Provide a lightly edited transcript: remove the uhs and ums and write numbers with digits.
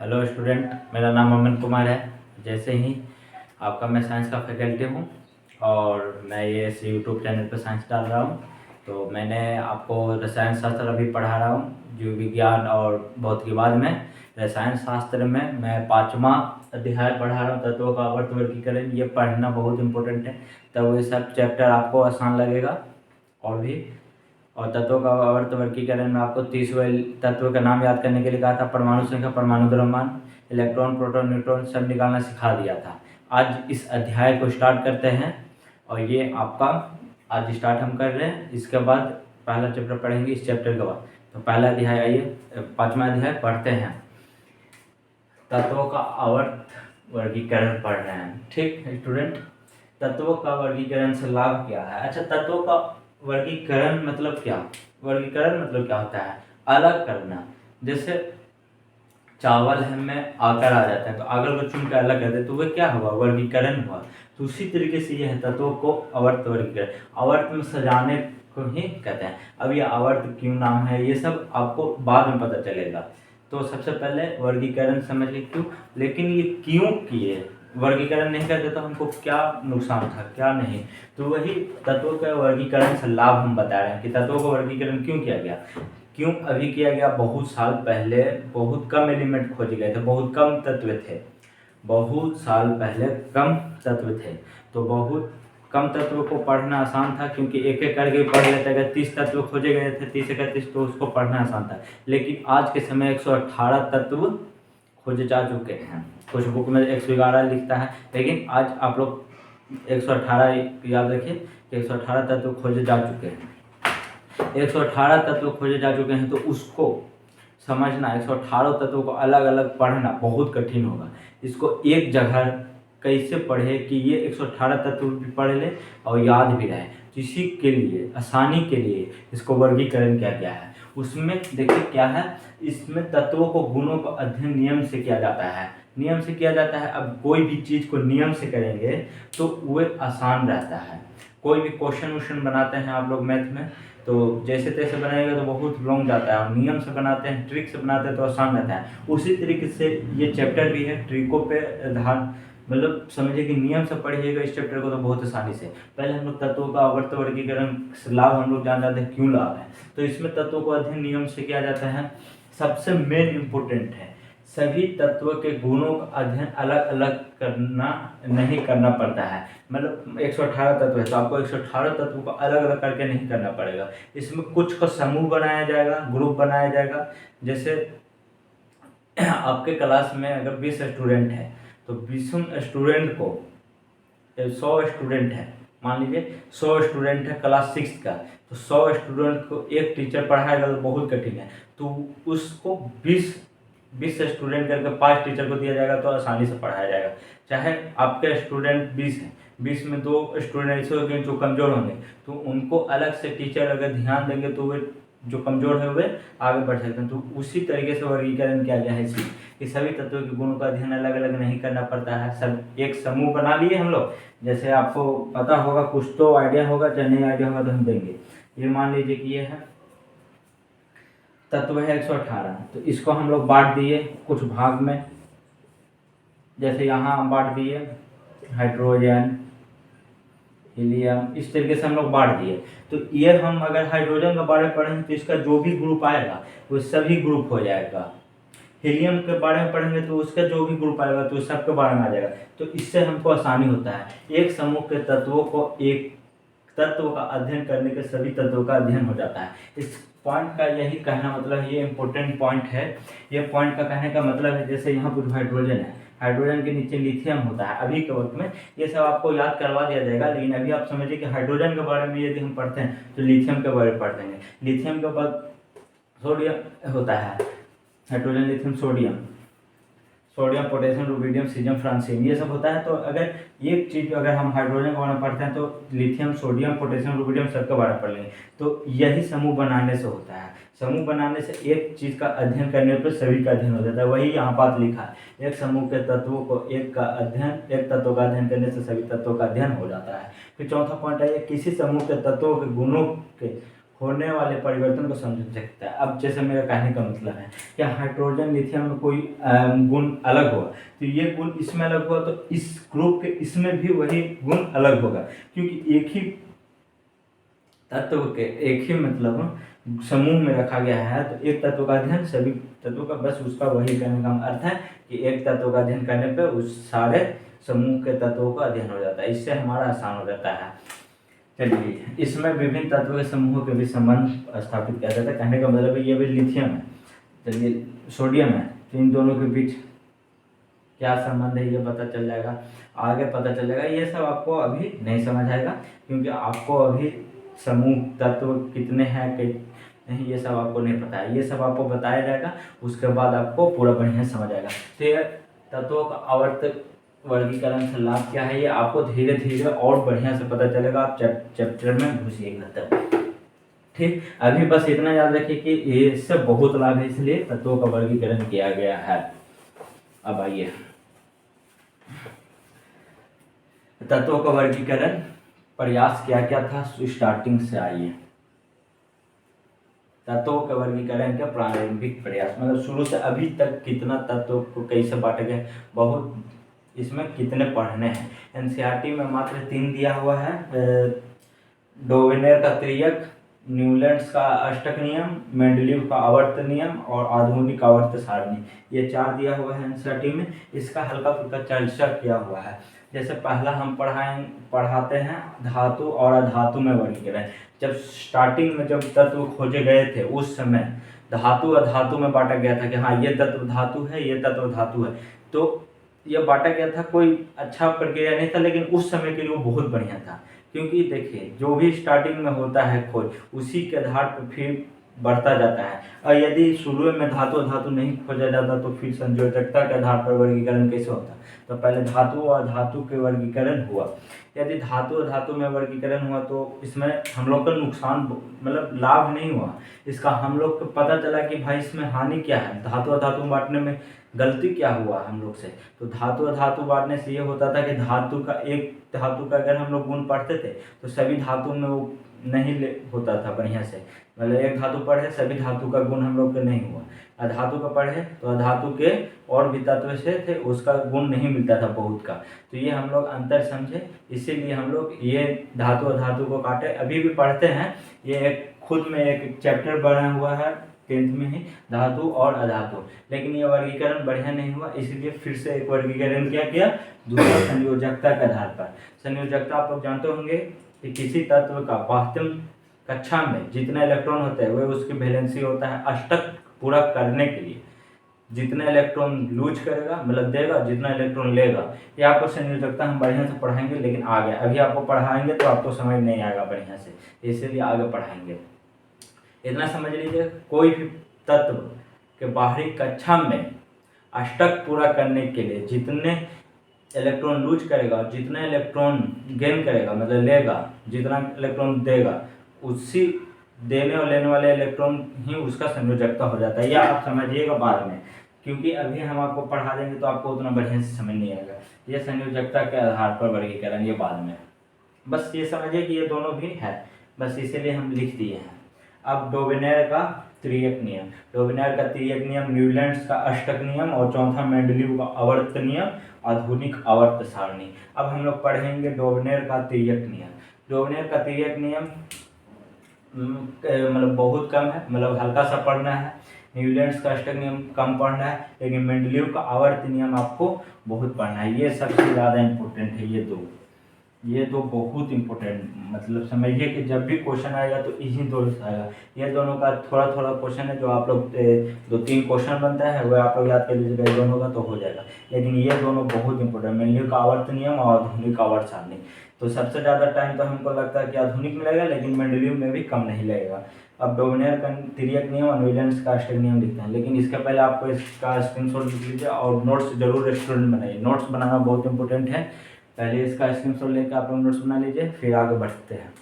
Hello student, मेरा नाम अमन कुमार है। जैसे ही आपका मैं साइंस का फैकल्टी हूँ और मैं ये इस यूट्यूब चैनल पर साइंस डाल रहा हूँ। तो मैंने आपको रसायन शास्त्र अभी पढ़ा रहा हूँ, जीव विज्ञान और भौतिकवाद में। रसायन शास्त्र में मैं 5वां अध्याय पढ़ा रहा हूँ, तत्वों का आवर्त वर्गीकरण। ये पढ़ना बहुत इंपॉर्टेंट है, तब ये सब चैप्टर आपको आसान लगेगा। और तत्वों का आवर्त वर्गीकरण में आपको 30वें तत्व का नाम याद करने के लिए कहा था। परमाणु संख्या, परमाणु द्रव्यमान, इलेक्ट्रॉन, प्रोटॉन, न्यूट्रॉन सब निकालना सिखा दिया था। आज इस अध्याय को स्टार्ट करते हैं और ये आपका आज स्टार्ट हम कर रहे हैं। इसके बाद पहला चैप्टर पढ़ेंगे इस चैप्टर के बाद। तो पहला अध्याय, आइए 5वां अध्याय पढ़ते हैं। तत्वों का आवर्त वर्गीकरण पढ़ रहे हैं, ठीक स्टूडेंट। तत्वों का वर्गीकरण से लाभ क्या है? अच्छा, तत्वों का वर्गीकरण मतलब क्या? वर्गीकरण मतलब क्या होता है? अलग करना। जैसे चावल में आकर आ जाता है तो आगर को चुन के अलग कर दे तो वह क्या हुआ? वर्गीकरण हुआ। तो उसी तरीके से यह तत्वों को आवर्त वर्गीकरण, आवर्त में सजाने को ही कहते हैं। अब ये आवर्त क्यों नाम है, ये सब आपको बाद में पता चलेगा। तो सबसे पहले वर्गीकरण समझ ली क्यों, लेकिन ये क्यों किए? वर्गीकरण नहीं करते तो हमको क्या नुकसान था, क्या नहीं। तो वही तत्वों के वर्गीकरण से लाभ हम बता रहे हैं कि तत्वों का वर्गीकरण क्यों किया गया। क्यों अभी किया गया? बहुत साल पहले बहुत कम एलिमेंट खोजे गए थे, बहुत कम तत्व थे। बहुत साल पहले कम तत्व थे, तो बहुत कम तत्व को पढ़ना आसान था, क्योंकि एक एक करके पढ़ लेते। अगर 30 तत्व खोजे गए थे, 30 तो उसको पढ़ना आसान था। लेकिन आज के समय 118 तत्व खोजे जा चुके हैं। कुछ बुक में 111 लिखता है, लेकिन आज आप लोग 118 याद रखिए, 118 तत्व खोजे जा चुके हैं। 118 तत्व खोजे जा चुके हैं, तो उसको समझना, 118 तत्वों को अलग अलग पढ़ना बहुत कठिन होगा। इसको एक जगह कैसे पढ़े कि ये 118 तत्व भी पढ़ ले और याद भी रहे। तो इसी के लिए, आसानी के लिए इसको वर्गीकरण किया गया है। उसमें देखिए क्या है, इसमें तत्वों को, गुणों का अध्ययन नियम से किया जाता है। नियम से किया जाता है। अब कोई भी चीज़ को नियम से करेंगे तो वह आसान रहता है। कोई भी क्वेश्चन वोश्चन बनाते हैं आप लोग मैथ में, तो जैसे तैसे बनाएगा तो बहुत लॉन्ग जाता है, और नियम से बनाते हैं, ट्रिक से बनाते हैं तो आसान रहता है। उसी तरीके से ये चैप्टर भी है, ट्रिकों पे ध्यान, मतलब समझिए कि नियम से पढ़िएगा इस चैप्टर को तो बहुत आसानी से। पहले हम लोग तत्वों का आवर्त वर्गीकरण लाभ हम लोग जान जाते हैं क्यों लाभ है। तो इसमें तत्वों को अध्ययन नियम से किया जाता है। सबसे मेन इम्पोर्टेंट है, सभी तत्व के गुणों का अध्ययन अलग अलग करना नहीं करना पड़ता है। मतलब 118 तत्व है तो आपको 118 तत्वों को अलग अलग करके नहीं करना पड़ेगा। इसमें कुछ का समूह बनाया जाएगा, ग्रुप बनाया जाएगा। जैसे आपके क्लास में अगर 20 स्टूडेंट है तो 20 स्टूडेंट को, 100 स्टूडेंट है, मान लीजिए 100 स्टूडेंट है क्लास 6 का, तो 100 स्टूडेंट को एक टीचर पढ़ाएगा तो बहुत कठिन है। तो उसको 20 स्टूडेंट करके 5 टीचर को दिया जाएगा तो आसानी से पढ़ाया जाएगा। चाहे आपके स्टूडेंट 20 हैं, 20 में 2 स्टूडेंट ऐसे होंगे जो कमज़ोर होंगे, तो उनको अलग से टीचर अगर ध्यान देंगे तो वे जो कमज़ोर है वे आगे बढ़ सकते हैं। तो उसी तरीके से वर्गीकरण किया गया है इसमें कि सभी तत्वों के गुणों का अध्ययन अलग अलग नहीं करना पड़ता है। सब एक समूह बना लिए हम लोग। जैसे आपको पता होगा, कुछ तो आइडिया होगा, चाहे नहीं आइडिया होगा तो हम देंगे। ये मान लीजिए कि ये है तत्व है 118, तो इसको हम लोग बांट दिए कुछ भाग में। जैसे यहाँ हम बांट दिए हाइड्रोजन, हीलियम, इस तरीके से हम लोग बांट दिए। तो ये हम अगर हाइड्रोजन के बारे में पढ़ेंगे तो इसका जो भी ग्रुप आएगा वो सभी ग्रुप हो जाएगा। हीलियम के बारे में पढ़ेंगे तो उसका जो भी ग्रुप आएगा तो सबके बारे में आ जाएगा। तो इससे हमको आसानी होता है, एक समूह के तत्वों को, एक तत्व का अध्ययन करने के सभी तत्वों का अध्ययन हो जाता है। इस पॉइंट का यही कहना मतलब, ये इंपॉर्टेंट पॉइंट है। ये पॉइंट का कहने का मतलब है, जैसे यहाँ पर हाइड्रोजन है, हाइड्रोजन के नीचे लिथियम होता है। अभी के वक्त में ये सब आपको याद करवा दिया जाएगा, लेकिन अभी आप समझिए कि हाइड्रोजन के बारे में यदि हम पढ़ते हैं तो लिथियम के बारे में पढ़ देंगे। लिथियम के बाद सोडियम होता है, hydrogen, lithium, sodium, sodium, potassium, rubidium, caesium, francium, ये सब होता है। तो अगर एक चीज़ अगर हम हाइड्रोजन के बारे में पढ़ते हैं तो लिथियम, सोडियम, पोटेशियम, रुबिडियम सबके बारे में पढ़ लेंगे। तो यही समूह बनाने से होता है। समूह बनाने से एक चीज़ का अध्ययन करने पर सभी का अध्ययन हो जाता है। वही यहाँ बात लिखा है, एक समूह के तत्वों को, एक तत्व का अध्ययन करने से सभी तत्वों का अध्ययन हो जाता है। फिर चौथा पॉइंट है, किसी समूह के तत्वों के गुणों के होने वाले परिवर्तन को समझ सकता है। अब जैसे मेरा कहने का मतलब है कि हाइड्रोजन लिथियम में कोई गुण अलग होगा, तो ये गुण इसमें अलग हुआ तो इस ग्रुप के इसमें भी वही गुण अलग होगा, क्योंकि एक ही तत्व के एक ही मतलब समूह में रखा गया है। तो एक तत्व का अध्ययन सभी तत्वों का, बस उसका वही कहने का अर्थ है कि एक तत्व का अध्ययन करने पे उस सारे समूह के तत्वों का अध्ययन हो जाता है, इससे हमारा आसान हो जाता है। चलिए, इसमें विभिन्न तत्वों के समूहों के बीच संबंध स्थापित किया जाता है। कहने का मतलब है ये भी लिथियम है, चलिए सोडियम है, तो इन दोनों के बीच क्या संबंध है ये पता चल जाएगा, आगे पता चल जाएगा। ये सब आपको अभी नहीं समझ आएगा, क्योंकि आपको अभी समूह तत्व कितने हैं नहीं ये सब आपको नहीं पता है, ये सब आपको बताया जाएगा, उसके बाद आपको पूरा बढ़िया समझ आएगा। तो ये तत्वों का आवर्त वर्गीकरण से लाभ क्या है ये आपको धीरे धीरे और बढ़िया से पता चलेगा, आप चैप्टर में घुसिएगा तब। ठीक, अभी बस इतना याद रखिए कि इससे बहुत लाभ है, इसलिए तत्वों का वर्गीकरण किया गया है। अब आइए तत्वों का वर्गीकरण प्रयास क्या क्या था, स्टार्टिंग से आइए। तत्वों के वर्गीकरण के प्रारंभिक प्रयास, मतलब शुरू से अभी तक कितना तत्व को कैसे बांटा गया, बहुत इसमें कितने पढ़ने हैं। एनसीईआरटी में मात्र 3 दिया हुआ है, डोवेनेर का त्रियक, न्यूलैंड्स का अष्टक नियम, मेंडलीव का आवर्त नियम और आधुनिक आवर्त सारणी, ये 4 दिया हुआ है एनसीईआरटी में। इसका हल्का फुल्का चर्चा किया हुआ है। जैसे पहला हम पढ़ाते हैं धातु और अधातु में वर्गीकरण। जब स्टार्टिंग में जब तत्व खोजे गए थे उस समय धातु अधातु में बांटा गया था कि हाँ ये तत्व धातु है, ये तत्व धातु है, तो ये बांटा गया था। कोई अच्छा प्रक्रिया नहीं था, लेकिन उस समय के लिए वो बहुत बढ़िया था, क्योंकि देखिए जो भी स्टार्टिंग में होता है खोज उसी के आधार पर फिर बढ़ता जाता है। और यदि शुरू में धातु धातु नहीं खोजा जाता तो फिर संयोजकता के आधार पर वर्गीकरण कैसे होता, तो पहले धातु और धातु के वर्गीकरण हुआ। यदि धातु और धातु में वर्गीकरण हुआ तो इसमें हम लोग का नुकसान मतलब लाभ नहीं हुआ, इसका हम लोग को पता चला कि भाई इसमें हानि क्या है, धातु और धातु बांटने में गलती क्या हुआ हम लोग से। तो धातु और धातु बांटने से ये होता था कि धातु का एक धातु का अगर हम लोग गुण पढ़ते थे तो सभी धातु में वो नहीं होता था बढ़िया से, मतलब एक धातु पढ़े सभी धातु का गुण हम लोग के नहीं हुआ। अधातु का पढ़े तो अधातु के और भी तत्व से थे उसका गुण नहीं मिलता था बहुत का, तो ये हम लोग अंतर समझे, इसीलिए हम लोग ये धातु अधातु को काटे। अभी भी पढ़ते हैं, ये एक खुद में एक चैप्टर बना हुआ है 10th में ही, धातु और अधातु, लेकिन ये वर्गीकरण बढ़िया नहीं हुआ, इसलिए फिर से एक वर्गीकरण क्या किया, दूसरा संयोजकता के आधार पर। संयोजकता आप लोग जानते होंगे कि किसी तत्व का वास्तव कक्षा में जितने इलेक्ट्रॉन होते हैं वह उसकी वैलेंसी होता है अष्टक पूरा करने के लिए। जितना इलेक्ट्रॉन लूज करेगा मतलब देगा, जितना इलेक्ट्रॉन लेगा, ये आपको संयोजकता हम बढ़िया से पढ़ाएंगे, लेकिन आगे अभी आपको पढ़ाएंगे तो आपको समझ नहीं आएगा बढ़िया से, इसीलिए आगे पढ़ाएंगे। इतना समझ लीजिए, कोई भी तत्व के बाहरी कक्षा में अष्टक पूरा करने के लिए जितने इलेक्ट्रॉन लूज करेगा और जितना इलेक्ट्रॉन गेन करेगा मतलब लेगा, जितना इलेक्ट्रॉन देगा उसी देने और लेने वाले इलेक्ट्रॉन ही उसका संयोजकता हो जाता है। या आप समझिएगा बाद में, क्योंकि अभी हम आपको पढ़ा देंगे तो आपको उतना बढ़िया से समझ नहीं आएगा। ये संयोजकता के आधार पर वर्गीकरण ये बाद में, बस ये समझिए कि ये दोनों भी है, बस इसीलिए हम लिख दिए हैं। अब डोवेनेर का त्रियक नियम, डोवेनेर का त्रियक नियम, न्यूलैंड्स का अष्टक नियम और चौथा मेंडलीव का आवर्त नियम, आधुनिक आवर्त सारणी। अब हम लोग पढ़ेंगे डोवेनेर का त्रियक नियम। डोवेनेर का त्रियक नियम मतलब बहुत कम है, मतलब हल्का सा पढ़ना है। न्यूलैंड्स का अष्टक नियम कम पढ़ना है, लेकिन मेंडलीव का आवर्त नियम आपको बहुत पढ़ना है। ये सबसे ज़्यादा इम्पोर्टेंट है, ये दो बहुत इम्पोर्टेंट, मतलब समझिए कि जब भी क्वेश्चन आएगा तो इन्हीं दोनों से आएगा। ये दोनों का थोड़ा थोड़ा क्वेश्चन है, जो आप लोग 2-3 क्वेश्चन बनता है वह आप लोग याद कर लीजिएगा, दोनों का तो हो जाएगा, लेकिन ये दोनों बहुत इंपॉर्टेंट, मेंडलीव का आवर्त नियम और आधुनिक आवर्त सारणी। तो सबसे ज़्यादा टाइम तो हमको लगता है कि आधुनिक में लगेगा, लेकिन मेंडलीव में भी कम नहीं लगेगा। अब डोवेनेर का त्रियक नियम और न्यूलैंड्स का अष्टक नियम लिखते हैं, लेकिन इसके पहले आपको इसका स्क्रीनशॉट लिख लीजिए और नोट्स जरूर स्टूडेंट बनाइए। नोट्स बनाना बहुत इंपॉर्टेंट है, पहले इसका स्क्रीनशॉट लेकर आप लोग नोट्स बना लीजिए, फिर आगे बढ़ते हैं।